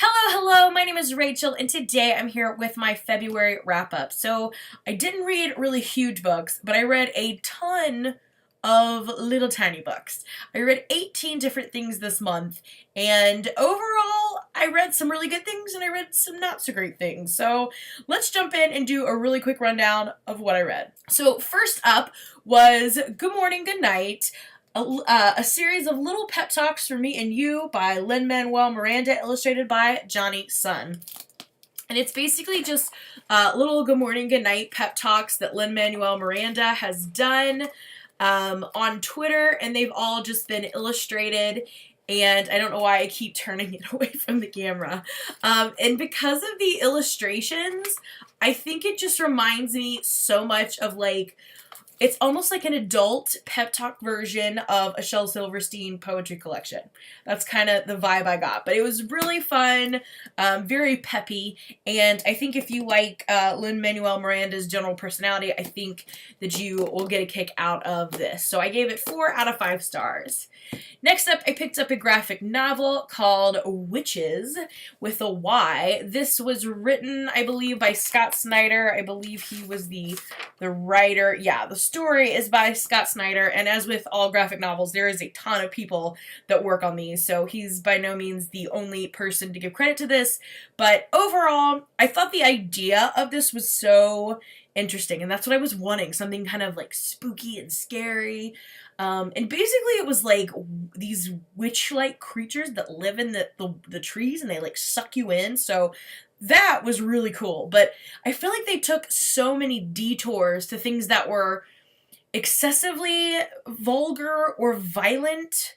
Hello, my name is Rachel, and today I'm here with my February wrap-up. So, I didn't read really huge books, but I read a ton of little tiny books. I read 18 different things this month, and overall, I read some really good things and I read some not so great things. So, let's jump in and do a really quick rundown of what I read. So, first up was Good Morning, Good Night, a series of little pep talks for me and you by Lin-Manuel Miranda, illustrated by Johnny Sun. And it's basically just little good morning, good night pep talks that Lin-Manuel Miranda has done on Twitter, and they've all just been illustrated. And I don't know why I keep turning it away from the camera. And because of the illustrations, I think it just reminds me so much of it's almost like an adult pep talk version of a Shel Silverstein poetry collection. That's kind of the vibe I got. But it was really fun, very peppy, and I think if you like Lin-Manuel Miranda's general personality, I think that you will get a kick out of this. So I gave it 4 out of 5 stars. Next up, I picked up a graphic novel called Witches with a Y. This was written, I believe, by Scott Snyder. I believe he was the writer. Yeah, the story is by Scott Snyder, and as with all graphic novels, there is a ton of people that work on these, so he's by no means the only person to give credit to this. But overall, I thought the idea of this was so interesting, and that's what I was wanting, something kind of like spooky and scary. And basically it was like these witch-like creatures that live in the trees, and they like suck you in. So that was really cool. But I feel like they took so many detours to things that were excessively vulgar or violent.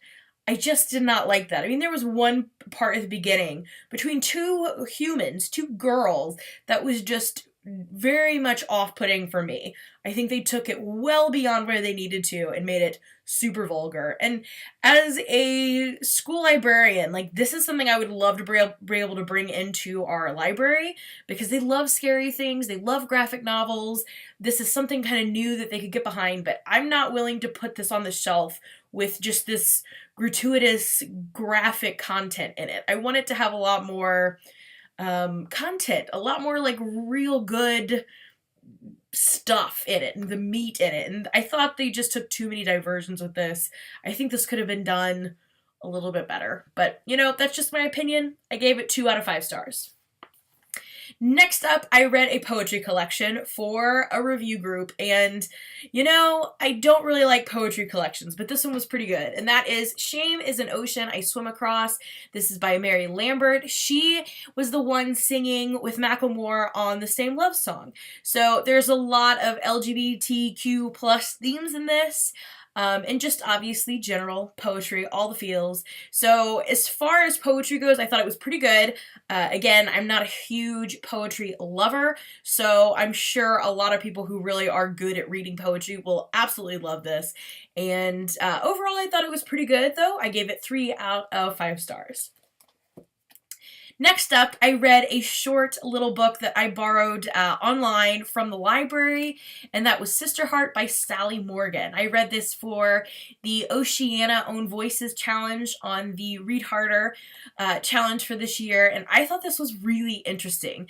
I just did not like that. I mean, there was one part at the beginning between two humans, two girls, that was just very much off-putting for me. I think they took it well beyond where they needed to and made it super vulgar. And as a school librarian, this is something I would love to be able to bring into our library, because they love scary things, they love graphic novels. This is something kind of new that they could get behind, but I'm not willing to put this on the shelf with just this gratuitous graphic content in it. I want it to have a lot more content, a lot more real good stuff in it and the meat in it. And I thought they just took too many diversions with this. I think this could have been done a little bit better, but that's just my opinion. I gave it 2 out of 5 stars. Next up, I read a poetry collection for a review group, and I don't really like poetry collections, but this one was pretty good, and that is Shame is an Ocean I Swim Across. This is by Mary Lambert. She was the one singing with Macklemore on the Same Love Song. So there's a lot of LGBTQ plus themes in this. And just obviously general poetry, all the feels. So as far as poetry goes, I thought it was pretty good. Again, I'm not a huge poetry lover, so I'm sure a lot of people who really are good at reading poetry will absolutely love this. And overall, I thought it was pretty good, though. I gave it 3 out of 5 stars. Next up, I read a short little book that I borrowed online from the library, and that was Sister Heart by Sally Morgan. I read this for the Oceana Own Voices Challenge on the Read Harder challenge for this year, and I thought this was really interesting.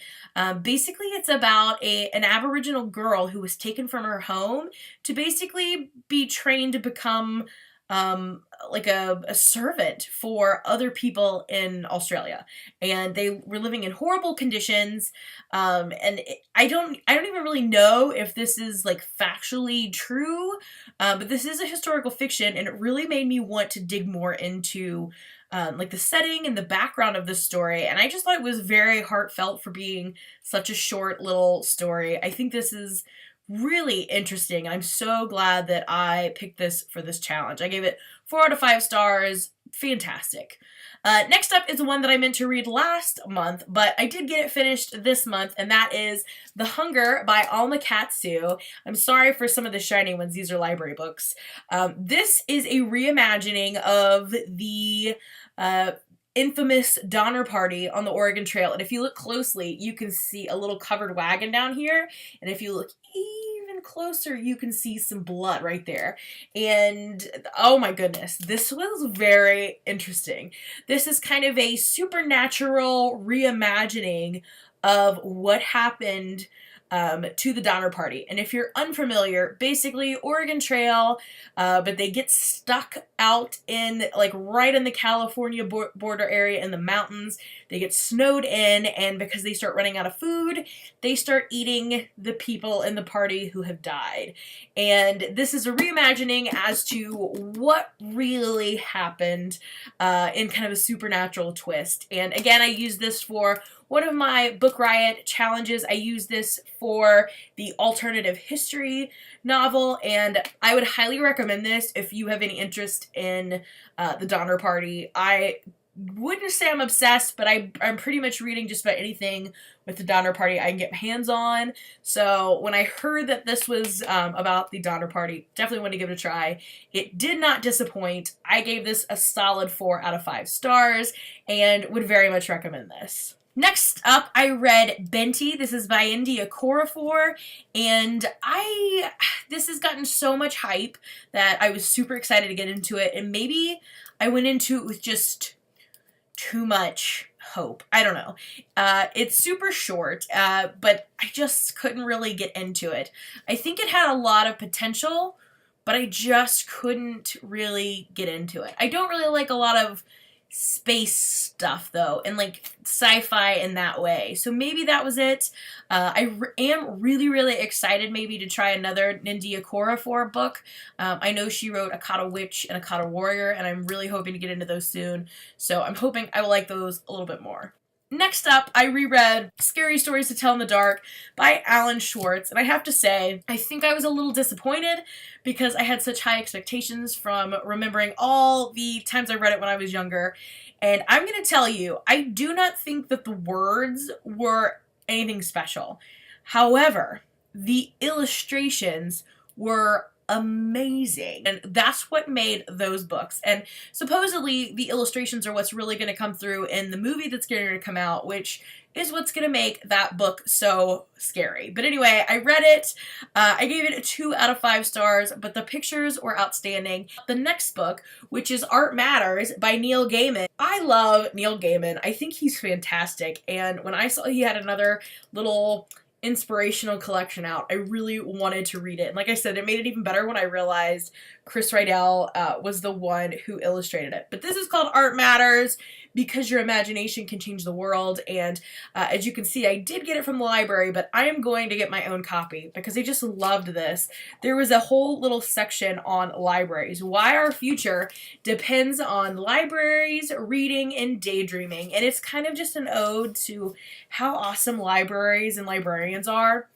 Basically, it's about an Aboriginal girl who was taken from her home to basically be trained to become a servant for other people in Australia, and they were living in horrible conditions. I don't even really know if this is factually true, but this is a historical fiction, and it really made me want to dig more into the setting and the background of the story, and I just thought it was very heartfelt for being such a short little story. I think this is really interesting. I'm so glad that I picked this for this challenge. I gave it 4 out of 5 stars. Fantastic. Next up is one that I meant to read last month, but I did get it finished this month, and that is The Hunger by Alma Katsu. I'm sorry for some of the shiny ones. These are library books. This is a reimagining of the infamous Donner Party on the Oregon Trail. And if you look closely, you can see a little covered wagon down here. And if you look even closer, you can see some blood right there. And oh my goodness, this was very interesting. This is kind of a supernatural reimagining of what happened to the Donner Party. And if you're unfamiliar, basically Oregon Trail, but they get stuck out in, like, right in the California border area in the mountains. They get snowed in, and because they start running out of food, they start eating the people in the party who have died. And this is a reimagining as to what really happened in kind of a supernatural twist. And again, I use this for one of my Book Riot challenges. I use this for the alternative history novel, and I would highly recommend this if you have any interest in the Donner Party. I wouldn't say I'm obsessed, but I'm pretty much reading just about anything with the Donner Party I can get my hands on. So when I heard that this was about the Donner Party, definitely wanted to give it a try. It did not disappoint. I gave this a solid 4 out of 5 stars and would very much recommend this. Next up, I read Benti. This is by India Corafor, and this has gotten so much hype that I was super excited to get into it, and maybe I went into it with just too much hope. I don't know. It's super short, but I just couldn't really get into it. I think it had a lot of potential, but I just couldn't really get into it. I don't really like a lot of space stuff, though, and like sci-fi in that way. So maybe that was it. I am really, really excited maybe to try another India Corafor book. I know she wrote Akata Witch and Akata Warrior, and I'm really hoping to get into those soon. So I'm hoping I will like those a little bit more. Next up, I reread Scary Stories to Tell in the Dark by Alan Schwartz, and I have to say, I think I was a little disappointed because I had such high expectations from remembering all the times I read it when I was younger, and I'm going to tell you, I do not think that the words were anything special. However, the illustrations were amazing, and that's what made those books. And supposedly the illustrations are what's really going to come through in the movie that's going to come out, which is what's going to make that book so scary. But anyway, I read it. I gave it a 2 out of 5 stars, but the pictures were outstanding. The next book, which is Art Matters by Neil Gaiman. I love Neil Gaiman. I think he's fantastic, and when I saw he had another little inspirational collection out, I really wanted to read it. And like I said, it made it even better when I realized Chris Rydell was the one who illustrated it. But this is called Art Matters because your imagination can change the world. And as you can see, I did get it from the library, but I am going to get my own copy because I just loved this. There was a whole little section on libraries, why our future depends on libraries, reading, and daydreaming. And it's kind of just an ode to how awesome libraries and librarians are.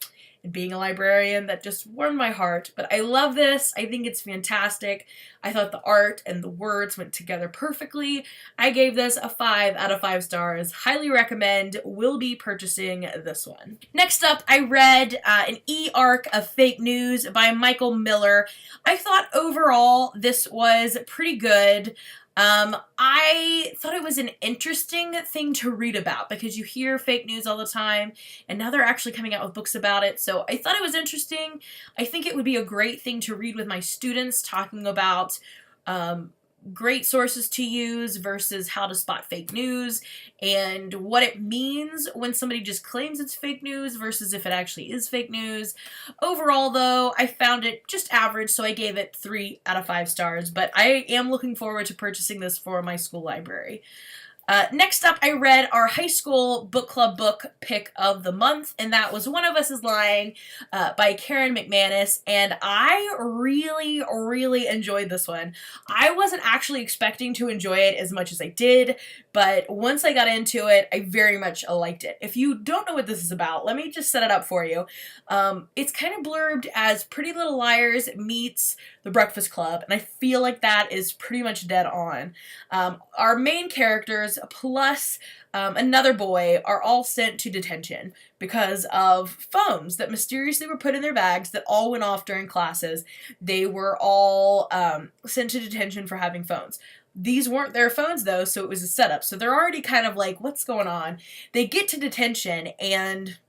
And being a librarian, that just warmed my heart. But I love this. I think it's fantastic. I thought the art and the words went together perfectly. I gave this a 5 out of 5 stars. Highly recommend. Will be purchasing this one. Next up, I read an e-arc of Fake News by Michael Miller. I thought overall this was pretty good. I thought it was an interesting thing to read about because you hear fake news all the time, and now they're actually coming out with books about it. So I thought it was interesting. I think it would be a great thing to read with my students, talking about great sources to use versus how to spot fake news and what it means when somebody just claims it's fake news versus if it actually is fake news. Overall, though, I found it just average, so I gave it 3 out of 5 stars, but I am looking forward to purchasing this for my school library. Next up, I read our high school book club book pick of the month, and that was One of Us is Lying by Karen McManus, and I really, really enjoyed this one. I wasn't actually expecting to enjoy it as much as I did, but once I got into it, I very much liked it. If you don't know what this is about, let me just set it up for you. It's kind of blurbed as Pretty Little Liars meets The Breakfast Club, and I feel like that is pretty much dead on. Our main characters plus another boy are all sent to detention because of phones that mysteriously were put in their bags that all went off during classes. They were all sent to detention for having phones. These weren't their phones, though, so it was a setup. So they're already kind of like, what's going on? They get to detention, and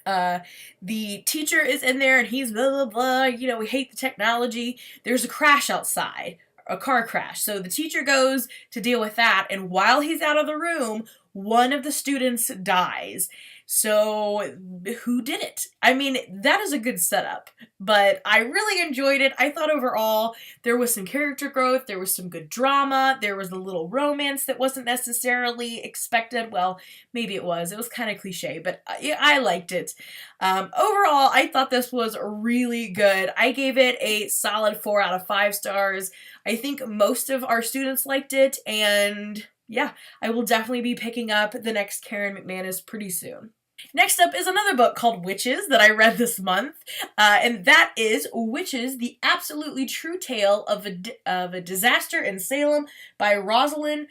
The teacher is in there and he's blah, blah, blah, you know, we hate the technology. There's a crash outside, a car crash. So the teacher goes to deal with that, and while he's out of the room, one of the students dies. So who did it? I mean, that is a good setup, but I really enjoyed it. I thought overall there was some character growth, there was some good drama, there was a little romance that wasn't necessarily expected. Well, maybe it was. It was kind of cliche, but I liked it. Overall, I thought this was really good. I gave it a solid 4 out of 5 stars. I think most of our students liked it, and yeah, I will definitely be picking up the next Karen McManus pretty soon. Next up is another book called Witches that I read this month, and that is Witches, The Absolutely True Tale of a Disaster in Salem by Rosalind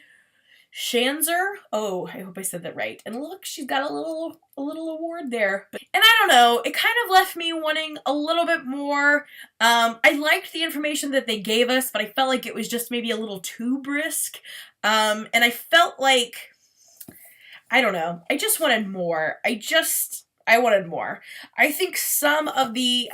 Shanzer. Oh, I hope I said that right. And look, she's got a little award there. And I don't know, it kind of left me wanting a little bit more. I liked the information that they gave us, but I felt like it was just maybe a little too brisk. And I felt like, I don't know, I just wanted more. I wanted more. I think some of the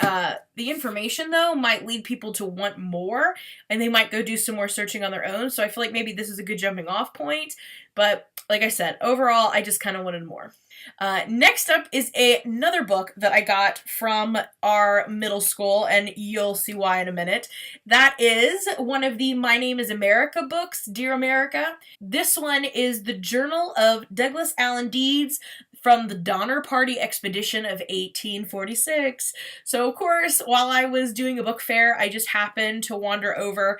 information, though, might lead people to want more, and they might go do some more searching on their own, so I feel like maybe this is a good jumping off point, but like I said, overall, I just kind of wanted more. Next up is another book that I got from our middle school, and you'll see why in a minute. That is one of the My Name is America books, Dear America. This one is the Journal of Douglas Allen Deeds from the Donner Party expedition of 1846. So, of course, while I was doing a book fair, I just happened to wander over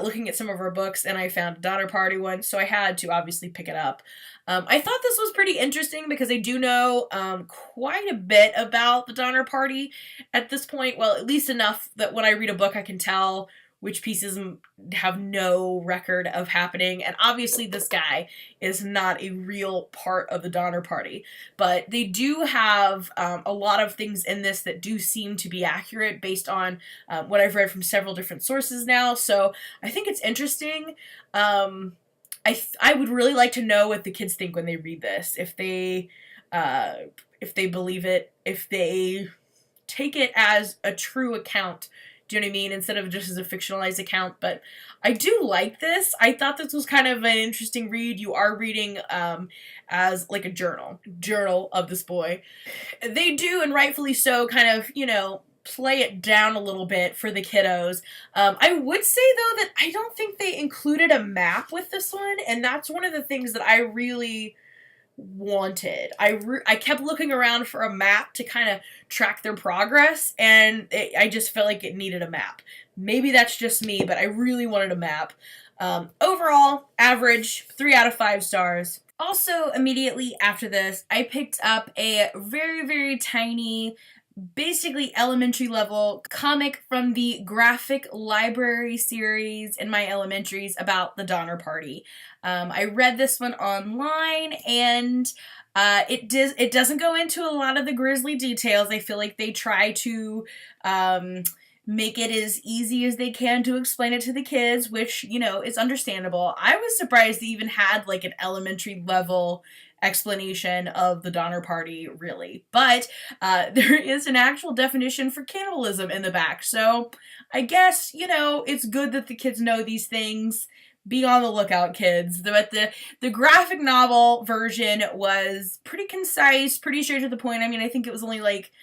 looking at some of our books, and I found a Donner Party one, so I had to obviously pick it up. I thought this was pretty interesting because I do know quite a bit about the Donner Party at this point. Well, at least enough that when I read a book, I can tell which pieces have no record of happening. And obviously this guy is not a real part of the Donner Party. But they do have a lot of things in this that do seem to be accurate based on what I've read from several different sources now. So I think it's interesting. I would really like to know what the kids think when they read this. If they believe it, if they take it as a true account. Do you know what I mean? Instead of just as a fictionalized account. But I do like this. I thought this was kind of an interesting read. You are reading as like a journal of this boy. They do, and rightfully so, kind of, you know, play it down a little bit for the kiddos. I would say, though, that I don't think they included a map with this one, and that's one of the things that I really wanted. I kept looking around for a map to kind of track their progress, and I just felt like it needed a map. Maybe that's just me, but I really wanted a map. Overall, average, 3 out of 5 stars. Also, immediately after this, I picked up a very, very tiny, basically elementary level comic from the graphic library series in my elementaries about the Donner Party. I read this one online, and it doesn't go into a lot of the grisly details. I feel like they try to make it as easy as they can to explain it to the kids, which, you know, is understandable. I was surprised they even had like an elementary level explanation of the Donner Party, really. But there is an actual definition for cannibalism in the back. So I guess, you know, it's good that the kids know these things. Be on the lookout, kids. But the graphic novel version was pretty concise, pretty straight to the point. I mean, I think it was only like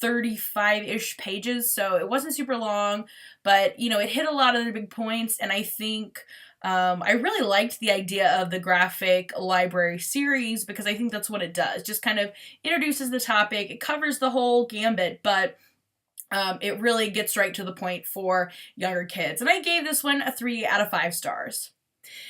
35-ish pages, so it wasn't super long, but, you know, it hit a lot of the big points, and I think I really liked the idea of the graphic library series because I think that's what it does. Just kind of introduces the topic. It covers the whole gambit, but it really gets right to the point for younger kids. And I gave this one a 3 out of 5 stars.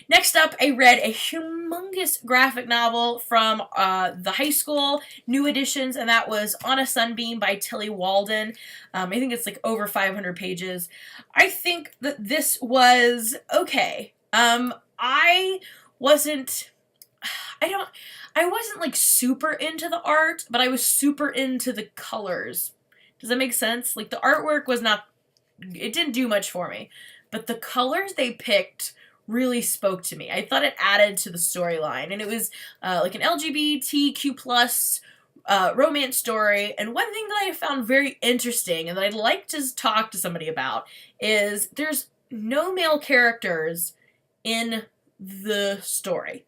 Next up, I read a humongous graphic novel from the high school, new editions, and that was On a Sunbeam by Tilly Walden. I think it's like over 500 pages. I think that this was okay. I wasn't like super into the art, but I was super into the colors. Does that make sense? Like the artwork it didn't do much for me, but the colors they picked really spoke to me. I thought it added to the storyline, and it was like an LGBTQ plus romance story, and one thing that I found very interesting and that I'd like to talk to somebody about is there's no male characters in the story.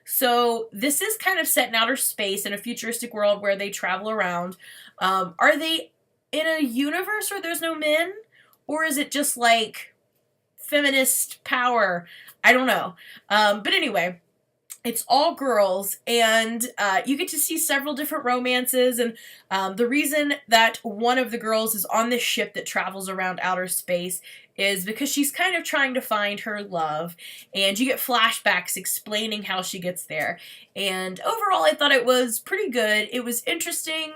So this is kind of set in outer space in a futuristic world where they travel around. Are they in a universe where there's no men? Or is it just like feminist power? I don't know. But anyway, it's all girls, and you get to see several different romances, and the reason that one of the girls is on this ship that travels around outer space is because she's kind of trying to find her love, and you get flashbacks explaining how she gets there. And overall, I thought it was pretty good. It was interesting.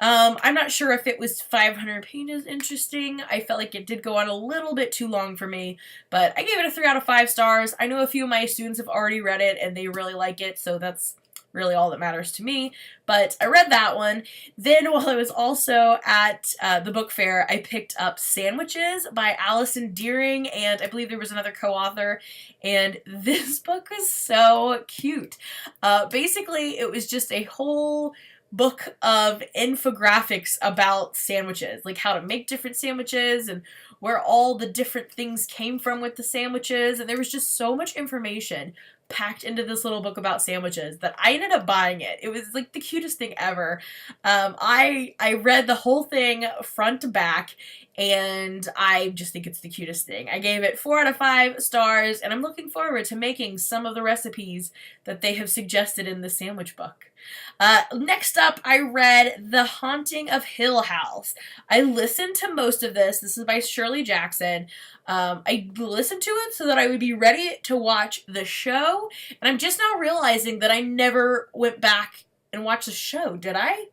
I'm not sure if it was 500 pages interesting. I felt like it did go on a little bit too long for me, but I gave it a 3 out of 5 stars. I know a few of my students have already read it and they really like it, so that's really all that matters to me. But I read that one. Then while I was also at the book fair, I picked up Sandwiches by Allison Deering, and I believe there was another co-author, and this book was so cute. Basically, it was just a whole book of infographics about sandwiches, like how to make different sandwiches and where all the different things came from with the sandwiches, and there was just so much information packed into this little book about sandwiches that I ended up buying it. It was like the cutest thing ever. I read the whole thing front to back, and I just think it's the cutest thing. I gave it 4 out of 5 stars, and I'm looking forward to making some of the recipes that they have suggested in the sandwich book. Next up, I read The Haunting of Hill House. I listened to most of this. This is by Shirley Jackson. I listened to it so that I would be ready to watch the show, and I'm just now realizing that I never went back and watched the show. Did I?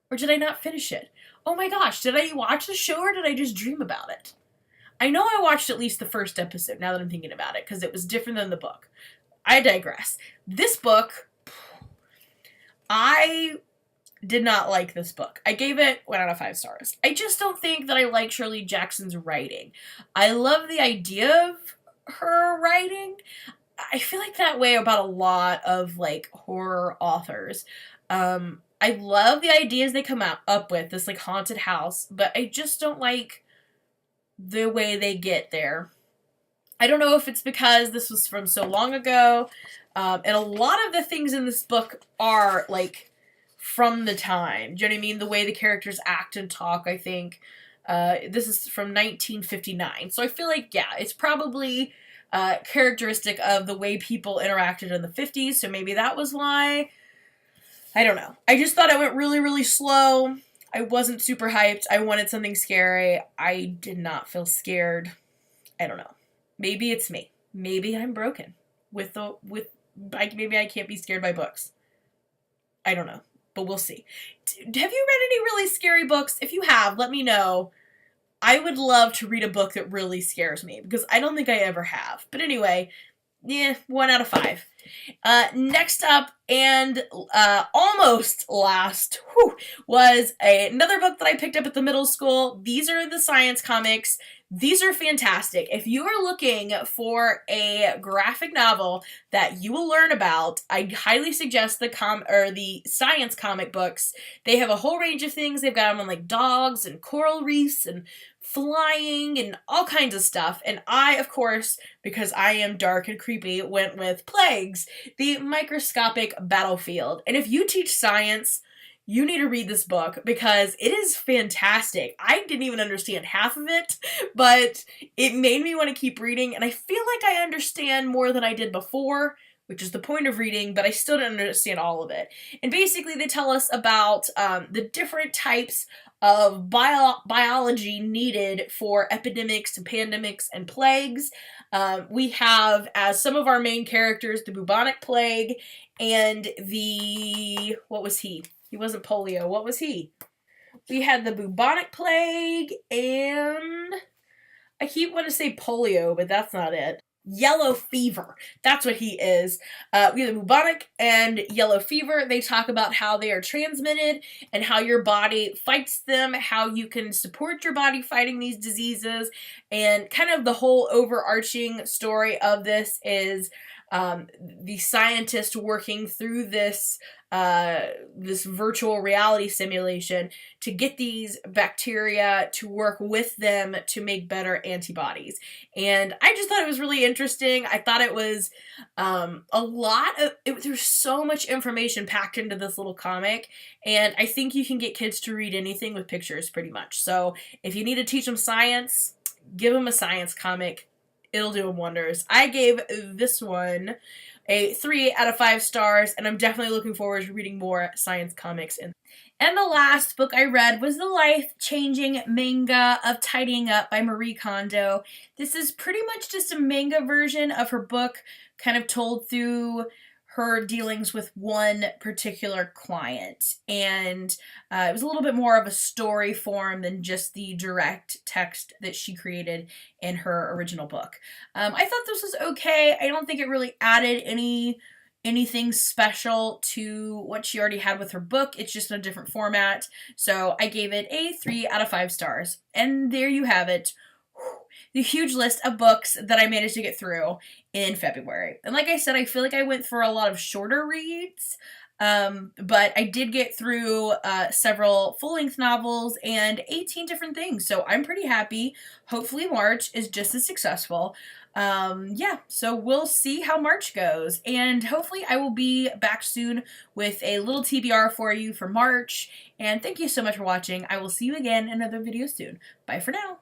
Or did I not finish it? Oh my gosh, did I watch the show or did I just dream about it? I know I watched at least the first episode, now that I'm thinking about it, because it was different than the book. I digress. This book, I did not like this book. I gave it 1 out of 5 stars. I just don't think that I like Shirley Jackson's writing. I love the idea of her writing. I feel like that way about a lot of, like, horror authors. I love the ideas they come up with, this, like, haunted house, but I just don't like the way they get there. I don't know if it's because this was from so long ago, and a lot of the things in this book are, like, from the time. Do you know what I mean? The way the characters act and talk, I think. This is from 1959, so I feel like, yeah, it's probably characteristic of the way people interacted in the 50s, so maybe that was why. I don't know. I just thought it went really, really slow. I wasn't super hyped. I wanted something scary. I did not feel scared. I don't know. Maybe it's me. Maybe I'm broken. Maybe I can't be scared by books. I don't know. But we'll see. Have you read any really scary books? If you have, let me know. I would love to read a book that really scares me, because I don't think I ever have. But anyway, yeah, 1 out of 5. Next up, and almost last, was another book that I picked up at the middle school. These are the science comics. These are fantastic. If you are looking for a graphic novel that you will learn about, I highly suggest the science comic books. They have a whole range of things. They've got them on, like, dogs and coral reefs and flying and all kinds of stuff. And I, of course, because I am dark and creepy, went with Plagues, the microscopic battlefield. And if you teach science, you need to read this book because it is fantastic. I didn't even understand half of it, but it made me want to keep reading, and I feel like I understand more than I did before, which is the point of reading, but I still didn't understand all of it. And basically they tell us about the different types of biology needed for epidemics and pandemics and plagues. We have, as some of our main characters, the bubonic plague and what was he? He wasn't polio. What was he? We had the bubonic plague and I keep wanting to say polio, but that's not it. Yellow fever. That's what he is. We have the bubonic and yellow fever. They talk about how they are transmitted and how your body fights them, how you can support your body fighting these diseases, and kind of the whole overarching story of this is the scientist working through this this virtual reality simulation to get these bacteria to work with them to make better antibodies. And I just thought it was really interesting. I thought it was there's so much information packed into this little comic, and I think you can get kids to read anything with pictures pretty much. So if you need to teach them science, give them a science comic. It'll do them wonders. I gave this one a 3 out of 5 stars, and I'm definitely looking forward to reading more science comics. And the last book I read was the life-changing manga of Tidying Up by Marie Kondo. This is pretty much just a manga version of her book, kind of told through her dealings with one particular client. And it was a little bit more of a story form than just the direct text that she created in her original book. I thought this was okay. I don't think it really added anything special to what she already had with her book. It's just in a different format. So I gave it a 3 out of 5 stars. And there you have it. The huge list of books that I managed to get through in February. And like I said, I feel like I went for a lot of shorter reads, but I did get through several full-length novels and 18 different things, so I'm pretty happy. Hopefully March is just as successful. Yeah, so we'll see how March goes, and hopefully I will be back soon with a little TBR for you for March, and thank you so much for watching. I will see you again in another video soon. Bye for now.